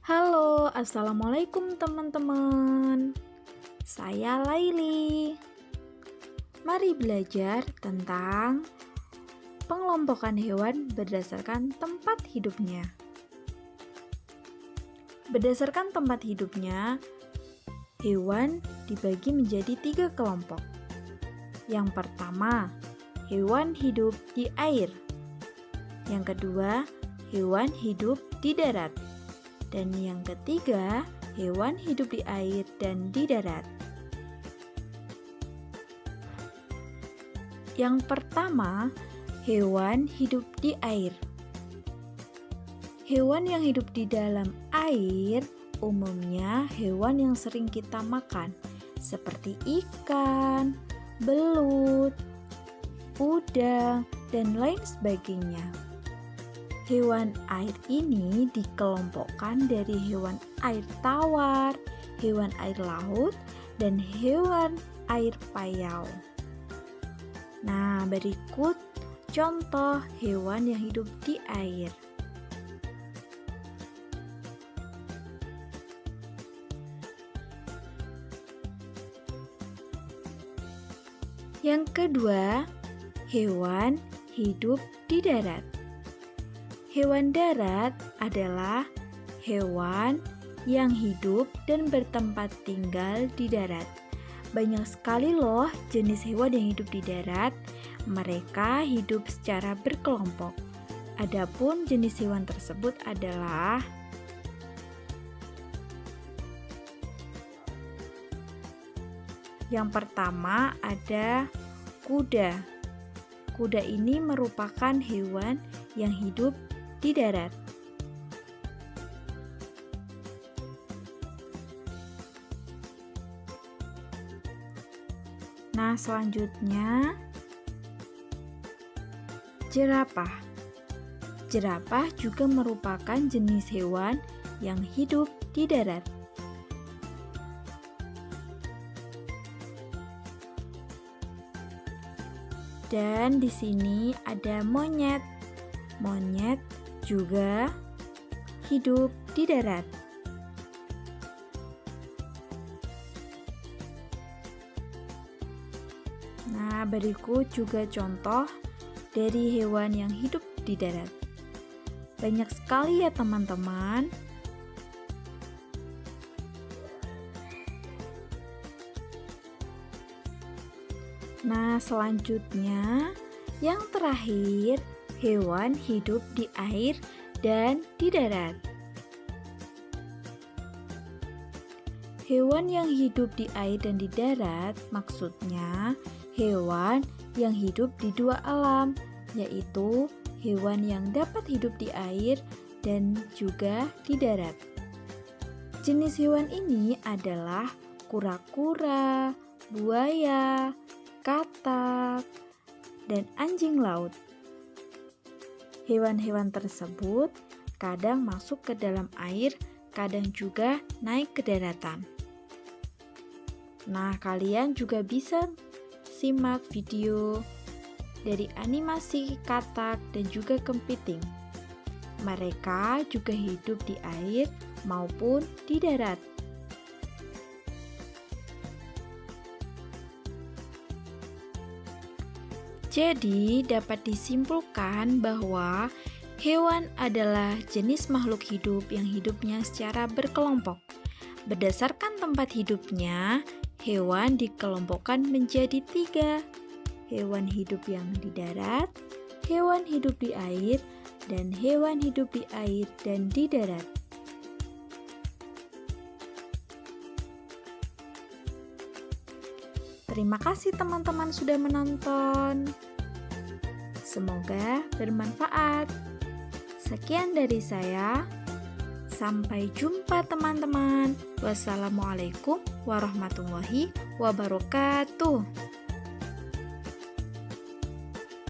Halo, assalamualaikum teman-teman. Saya Laili. Mari belajar tentang pengelompokan hewan berdasarkan tempat hidupnya. Berdasarkan tempat hidupnya, hewan dibagi menjadi 3 kelompok. Yang pertama, hewan hidup di air. Yang kedua, hewan hidup di darat. Dan yang ketiga, hewan hidup di air dan di darat. Yang pertama, hewan hidup di air. Hewan yang hidup di dalam air umumnya hewan yang sering kita makan, seperti ikan, belut, udang, dan lain sebagainya. Hewan air ini dikelompokkan dari hewan air tawar, hewan air laut, dan hewan air payau. Nah, berikut contoh hewan yang hidup di air. Yang kedua, hewan hidup di darat. Hewan darat adalah hewan yang hidup dan bertempat tinggal di darat. Banyak sekali loh jenis hewan yang hidup di darat. Mereka hidup secara berkelompok. Adapun jenis hewan tersebut adalah yang pertama ada kuda. Kuda ini merupakan hewan yang hidup di darat. Nah, selanjutnya jerapah. Jerapah juga merupakan jenis hewan yang hidup di darat. Dan di sini ada monyet. Monyet juga hidup di darat. Nah, berikut juga contoh dari hewan yang hidup di darat. Banyak sekali ya teman-teman. Nah, selanjutnya yang terakhir, hewan hidup di air dan di darat. Hewan yang hidup di air dan di darat maksudnya hewan yang hidup di dua alam, yaitu hewan yang dapat hidup di air dan juga di darat. Jenis hewan ini adalah kura-kura, buaya, katak, dan anjing laut. Hewan-hewan tersebut kadang masuk ke dalam air, kadang juga naik ke daratan. Nah, kalian juga bisa simak video dari animasi katak dan juga kepiting. Mereka juga hidup di air maupun di darat. Jadi, dapat disimpulkan bahwa hewan adalah jenis makhluk hidup yang hidupnya secara berkelompok. Berdasarkan tempat hidupnya, hewan dikelompokkan menjadi 3. Hewan hidup yang di darat, hewan hidup di air, dan hewan hidup di air dan di darat. Terima kasih teman-teman sudah menonton. Semoga bermanfaat. Sekian dari saya. Sampai jumpa teman-teman. Wassalamualaikum warahmatullahi wabarakatuh.